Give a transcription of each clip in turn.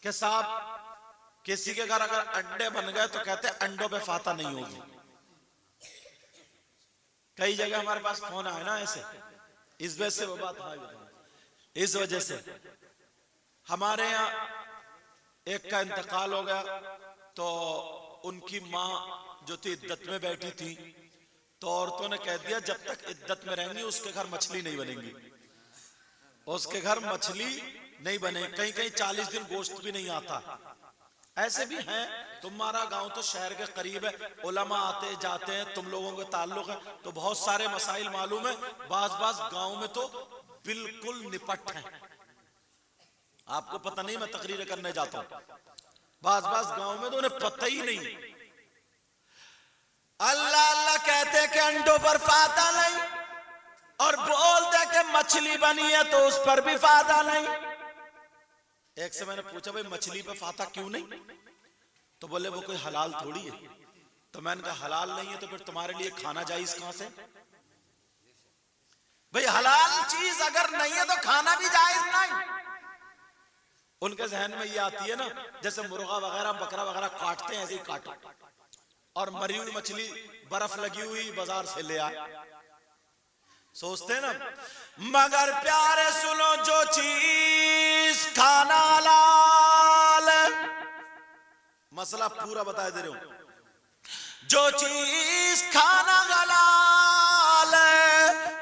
कि साहब किसी के घर अगर अंडे बन गए तो कहते अंडों पे फाता नहीं होगी। कई जगह हमारे पास फोन आए ना ऐसे, इस वजह से वो बात है। इस वजह से हमारे यहाँ एक का इंतकाल हो गया, तो उनकी माँ जो थी इद्दत में बैठी थी, तो औरतों ने कह दिया जब तक इद्दत में रहेंगी उसके घर मछली नहीं बनेगी, उसके घर मछली नहीं बने। कहीं कहीं 40 दिन गोश्त भी नहीं आता। ऐसे भी हैं। तुम्हारा गांव तो शहर के करीब है, उलमा आते जाते हैं, तुम लोगों के ताल्लुक है, तो बहुत सारे मसाइल मालूम है। बाज गांव में तो बिल्कुल निपट है, आपको पता नहीं, मैं तकरीर करने जाता हूं, बाज गांव में तो उन्हें पता ही नहीं। अल्लाह अल्लाह कहते कि अंडों पर फाता नहीं, और बोलते कि मछली बनी है तो उस पर भी फाता नहीं। एक से मैंने पूछा भाई मछली पे फाता क्यों नहीं, तो बोले वो कोई हलाल थोड़ी है। तो मैंने कहा हलाल नहीं है तो फिर तुम्हारे लिए खाना जायज कहां से? भाई हलाल चीज अगर नहीं है तो खाना भी जायज नहीं। उनके जहन में ये आती है ना, जैसे मुर्गा वगैरह बकरा वगैरह काटते हैं ऐसे ही काटो, और मरी हुई मछली बर्फ लगी हुई बाजार से ले आए, सोचते हैं ना। मगर प्यारे सुनो, जो चीज खाना हलाल, मसला पूरा बता दे रहे हूं, जो चीज खाना हलाल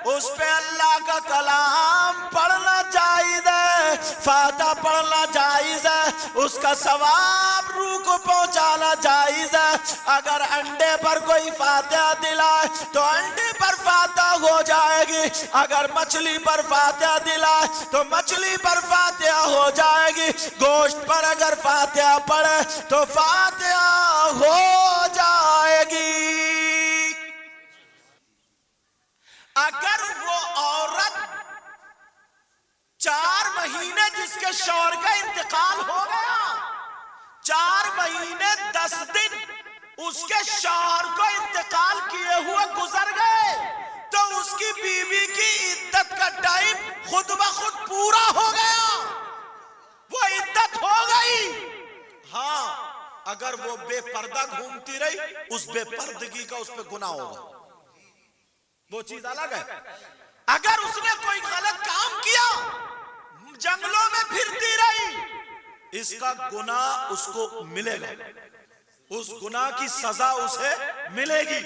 उस पे अल्लाह का कलाम पढ़ना जायज है, फाता पढ़ना जायज है, उसका सवाब रूह को पहुंचाना जायज है। अगर अंडे पर कोई फातिहा दिलाए तो अंडे पर फातिहा हो जाएगी, अगर मछली पर फातिहा दिलाए तो मछली पर फातिहा हो जाएगी, गोश्त पर अगर फातिहा पढ़े तो फातिहा हो जाएगी। अगर वो औरत 4 महीने जिसके शौहर का इंतकाल हो गया, 4 महीने 10 दिन उसके शौहर को इंतकाल किए हुए गुजर गए, तो उसकी बीवी की इद्दत का टाइम खुद ब खुद पूरा हो गया, वो इद्दत हो गई। हाँ, अगर वो बेपर्दा घूमती रही, उस बेपर्दगी का उस पर गुनाह होगा, वो चीज अलग है। अगर उसने कोई गलत काम किया, जंगलों में फिरती रही, इसका गुनाह उसको मिलेगा, उस गुनाह की सजा उसे मिलेगी,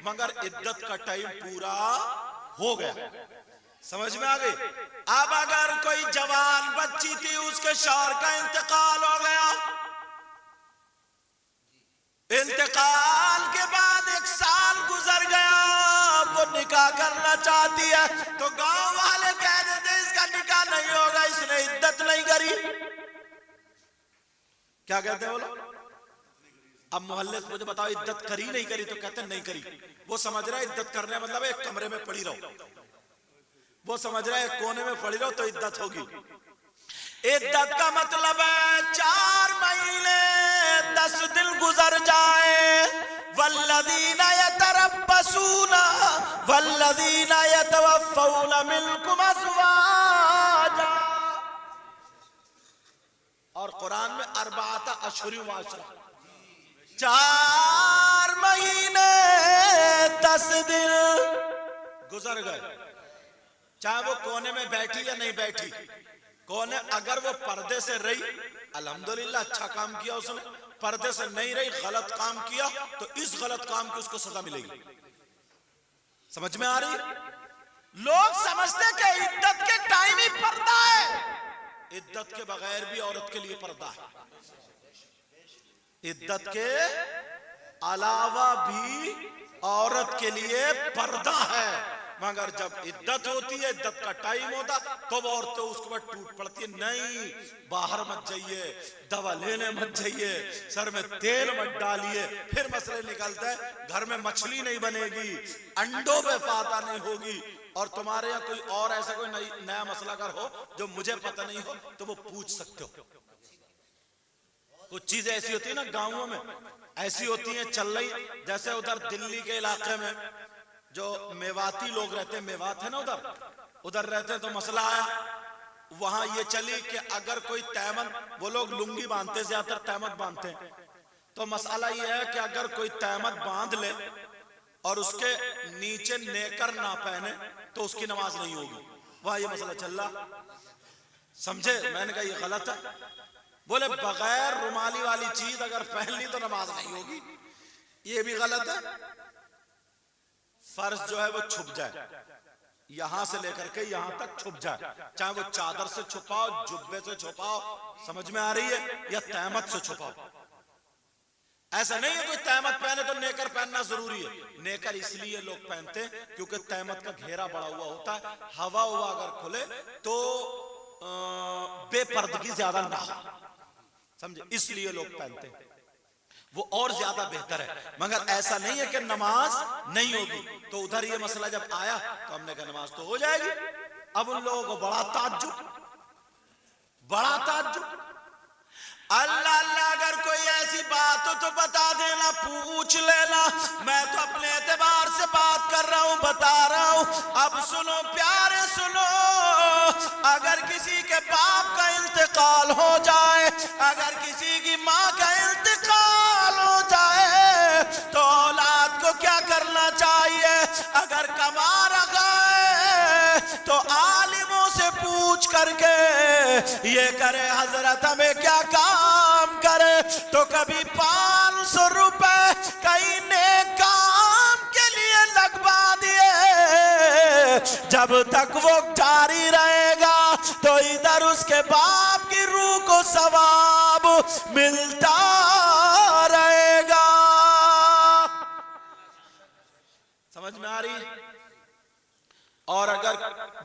मगर इद्दत का टाइम पूरा हो गया। समझ में आ गई? अब अगर कोई जवान बच्ची थी, उसके शौहर का इंतकाल हो गया, इंतकाल के बाद 1 साल गुजर गया, वो निकाह करना चाहती है, तो गांव वाले कह देते इसका निकाह नहीं होगा, इसने इद्दत नहीं करी। क्या कहते हैं वो लोग? अब मोहल्ले से मुझे बताओ इद्दत करी नहीं करी, तो कहते नहीं करी। वो समझ रहा है इद्दत करने मतलब एक कमरे में पड़ी रहो, वो समझ रहा है एक कोने में पड़ी रहो तो इद्दत होगी। इद्दत का मतलब है 4 महीने 10 दिन गुजर जाए। वल्लदीना यतरब्बसूना वल्लदीना यतवफ़ौना मिनकुम अज़वाजा, और कुरान में अरबाता अशहुर व अशरा, 4 महीने 10 दिन गुजर गए, चाहे वो कोने में बैठी या नहीं बैठी। कोने अगर वो पर्दे से रही, अल्हम्दुलिल्लाह अच्छा काम किया उसने, पर्दे से नहीं रही, गलत काम किया, तो इस गलत काम की उसको सजा मिलेगी। समझ में आ रही? लोग समझते कि इद्दत के टाइम ही पर्दा है, इद्दत के बगैर भी औरत के लिए पर्दा है, इद्दत के अलावा भी औरत के लिए पर्दा है। मगर जब इद्दत होती है, इद्दत का टाइम होता, तो वो औरतें उसके बाद टूट पड़ती है, नहीं बाहर मत जाइए, दवा लेने मत जाइए, सर में तेल मत डालिए, फिर मसले निकलते हैं, घर में मछली नहीं बनेगी, अंडों पे फाता नहीं होगी। और तुम्हारे यहाँ कोई और ऐसा कोई नया मसला अगर हो जो मुझे पता नहीं हो, तो वो पूछ सकते हो। कुछ चीजें ऐसी होती है ना गाँवों में, ऐसी होती है चल रही, जैसे उधर दिल्ली के इलाके में जो मेवाती लोग रहते हैं, मेवात है ना उधर, उधर रहते हैं, तो मसला आया, वहां ये चली कि अगर कोई तैमत, वो लोग लुंगी बांधते, ज्यादातर तैमत बांधते हैं, तो मसला ये है कि अगर कोई तैमत बांध ले और उसके नीचे नेकर ना पहने तो उसकी नमाज नहीं होगी। वहां ये मसला चल रहा, समझे? मैंने कहा ये गलत है। बोले बगैर रुमाली वाली चीज अगर पहन ली तो नमाज नहीं होगी, ये भी गलत है। फर्ज जो है वो छुप जाए, यहां से लेकर के यहां तक छुप जाए, चाहे वो चादर से छुपाओ, जुब्बे से छुपाओ, समझ में आ रही है, या तहमत से छुपाओ। ऐसा नहीं है कोई तहमत पहने तो नेकर पहनना जरूरी है। नेकर इसलिए लोग पहनते हैं क्योंकि तहमत का घेरा बड़ा हुआ होता है, हवा हुआ अगर खुले तो बेपर्दगी ज्यादा ना हो, समझे, इसलिए लोग पहनते हैं, वो और ज्यादा बेहतर है। मगर ऐसा नहीं है कि नमाज नहीं होगी। तो उधर ये मसला जब आया तो हमने कहा नमाज तो हो जाएगी। अब उन लोगों को बड़ा ताज्जुब, अल्लाह अल्लाह, अगर कोई ऐसी बात हो तो बता देना, पूछ लेना, मैं तो अपने एतबार से बात कर रहा हूं, बता रहा हूं। अब सुनो प्यारे सुनो, अगर किसी के बाप का इंतकाल हो जाए, अगर किसी की माँ का इंतकाल हो जाए तो औलाद को क्या करना चाहिए? अगर कमा रखा है तो आलिमों से पूछ करके ये करे, हजरत हमें क्या काम करे, तो कभी 500 रुपए कहीं नेक काम के लिए लगवा दिए, जब तक वो जारी रहेगा तो इधर उसके बाप की रूह को सवाब मिलता रहेगा। समझ में आ रही? और अगर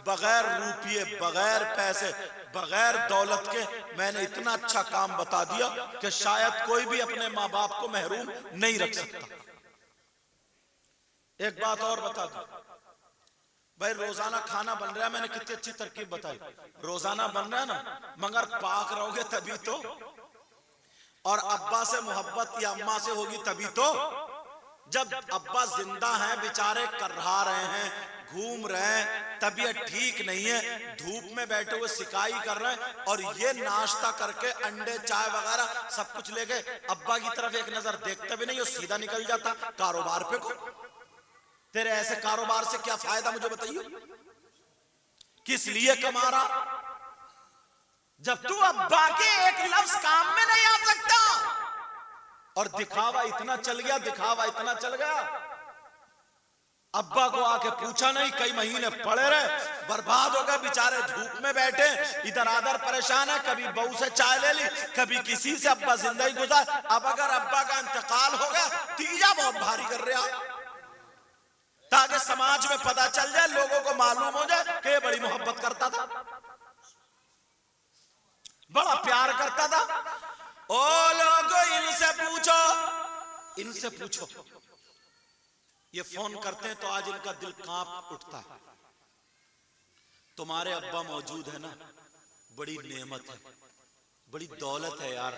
बगैर रुपये, बगैर पैसे, बगैर दौलत के मैंने इतना अच्छा काम बता दिया कि शायद कोई भी अपने माँ बाप को महरूम नहीं रख सकता। एक बात और बता दूं भाई, रोजाना खाना बन रहा है, मैंने कितनी अच्छी तरकीब बताई, रोजाना बन रहा है ना, मगर पाक रहोगे तभी तो, और अब्बा से मोहब्बत या अम्मा से होगी तभी तो। जब अब्बा जिंदा हैं, बेचारे करहा रहे हैं, घूम रहे हैं, तबीयत ठीक नहीं है, धूप में बैठे हुए सिकाई कर रहे हैं, और ये नाश्ता करके अंडे चाय वगैरह सब कुछ लेके अब्बा की तरफ एक नजर देखते भी नहीं, और सीधा निकल जाता कारोबार पे को। तेरे ऐसे कारोबार से क्या फायदा, मुझे बताइए, किस लिए कमा रहा जब तू अब्बा के एक लफ्ज काम में नहीं आ सकता? और दिखावा इतना चल गया, दिखावा इतना चल गया, अब्बा को आके पूछा नहीं, कई महीने पड़े रहे, बर्बाद हो गए बेचारे, धूप में बैठे, इधर आधर परेशान है, कभी बहू से चाय ले ली, कभी किसी से, अब्बा जिंदगी गुजार। अब अगर अब्बा का इंतकाल हो गया, तीजा बहुत भारी कर रहा, ताकि समाज में पता चल जाए, लोगों को मालूम हो जाए कि ये बड़ी मोहब्बत करता था, बड़ा प्यार करता था। ओ लोगों, इनसे पूछो, ये फोन करते हैं तो आज इनका दिल कांप उठता है। तुम्हारे अब्बा मौजूद है ना, बड़ी नेमत है, बड़ी दौलत है यार,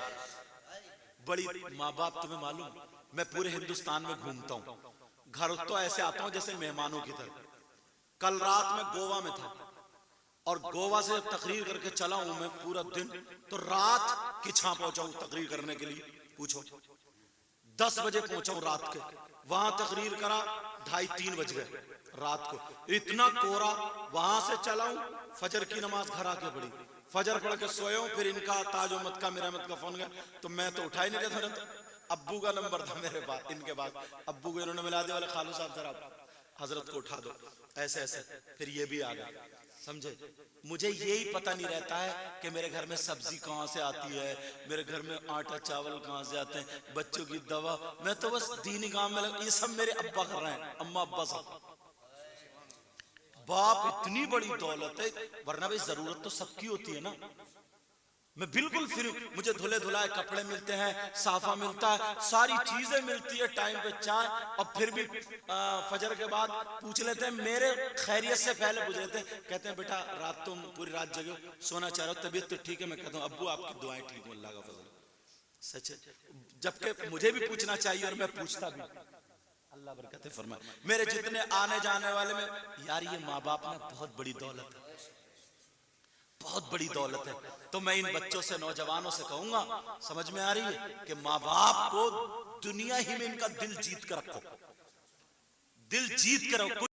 बड़ी माँ बाप, तुम्हें मालूम, मैं पूरे हिंदुस्तान में घूमता हूँ, घर तो ऐसे आता हूँ जैसे मेहमानों की तरह। कल रात में गोवा में था, और गोवा से तकरीर करके चला हूं मैं पूरा दिन, तो रात किछा पहुंचा हूं तकरीर करने के लिए, पूछो 10 बजे पहुंचा हूं रात के, वहां तकरीर करा 2:30-3 बज गए रात को, इतना कोहरा। वहां से चला हूं, फजर की नमाज घर आके पढ़ी, फजर पढ़ के सोया हूं, फिर इनका ताजुमत का मिरामत का फोन गया, तो मैं तो उठा ही नहीं रहा था, अब्बू का नंबर था मेरे पास, इनके पास, अब्बू को इन्होंने मिला दिया, वाले खालू साहब जरा हजरत को उठा दो, ऐसे ऐसे, फिर ये भी आ गया, समझे। मुझे यही पता नहीं रहता है कि मेरे घर में सब्जी कहां से आती है, मेरे घर में आटा चावल कहां से आते हैं, बच्चों की दवा, मैं तो बस दीनी काम में लगा, ये सब मेरे अब्बा कर रहे हैं, अम्मा अब्बा साहब। बाप इतनी बड़ी दौलत है, वरना भाई जरूरत तो सबकी होती है ना। मैं बिल्कुल फ्री, मुझे धुले धुलाए कपड़े मिलते हैं, साफा मिलता है, सारी चीजें मिलती है, टाइम पे चाय, और फिर भी फजर के बाद पूछ लेते हैं, मेरे खैरियत से पहले पूछ लेते हैं, कहते हैं बेटा रात तुम पूरी रात जगे हो, सोना चाह रहे हो, तबीयत तो ठीक है? मैं कहता हूँ अब्बू आपकी दुआएं ठीक हो, अल्लाह का फजल, सच है। जबकि मुझे भी पूछना चाहिए, और मैं पूछता भी, अल्लाह बरकत फरमाए। मेरे जितने आने जाने वाले में, यार ये माँ बाप ना बहुत बड़ी दौलत है, बहुत बड़ी दौलत है। तो मैं इन बच्चों से, नौजवानों से कहूंगा, समझ में आ रही है कि माँ बाप को दुनिया ही में इनका दिल जीत कर रखो, दिल जीत कर रखो।